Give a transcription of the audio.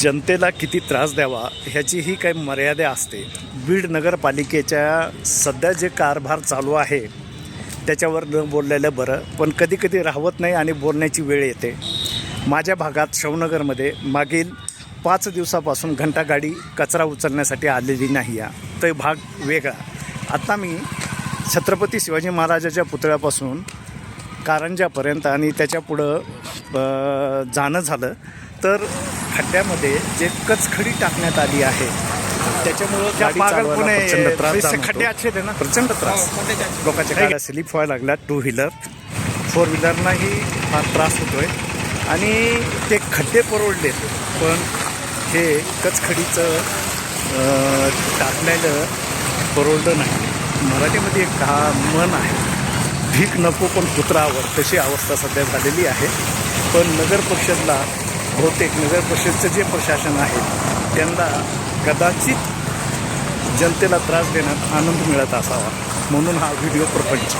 जनतेला किती त्रास द्यावा ह्याचीही काही मर्यादा असते. बीड नगरपालिकेच्या सध्या जे कारभार चालू आहे त्याच्यावर न बोललेलं बरं, पण कधी कधी राहवत नाही आणि बोलण्याची वेळ येते. माझ्या भागात शवनगरमध्ये मागील 5 दिवसापासून घंटागाडी कचरा उचलण्यासाठी आलेली नाही आहे. तो भाग वेगळा. आता मी छत्रपती शिवाजी महाराजाच्या पुतळ्यापासून कारंजापर्यंत आणि त्याच्या पुढं जाणं झालं तर खड्ड्यामध्ये जे कचखडी टाकण्यात आली आहे त्याच्यामुळं गाडी चालवायला प्रचंड त्रास जाणवतो. खड्डे अच्छे थे ना, प्रचंड त्रास. लोकांच्या गाड्या स्लिप व्हायला लागल्या. 2 व्हीलर 4 व्हीलरनाही फार त्रास होतोय आणि ते खड्डे परवडलेत, पण हे कचखडीचं टाकलेलं परवडलं नाही. मराठीमध्ये एक म्हण आहे, भीक नको पण कुत्रावर, तशी अवस्था सध्या झालेली आहे. पण नगर परिषदला बहुतेक नगर परिषदचं जे प्रशासन आहे त्यांना कदाचित जनतेला त्रास देण्यात आनंद मिळत असावा, म्हणून हा व्हिडिओ प्रपंच.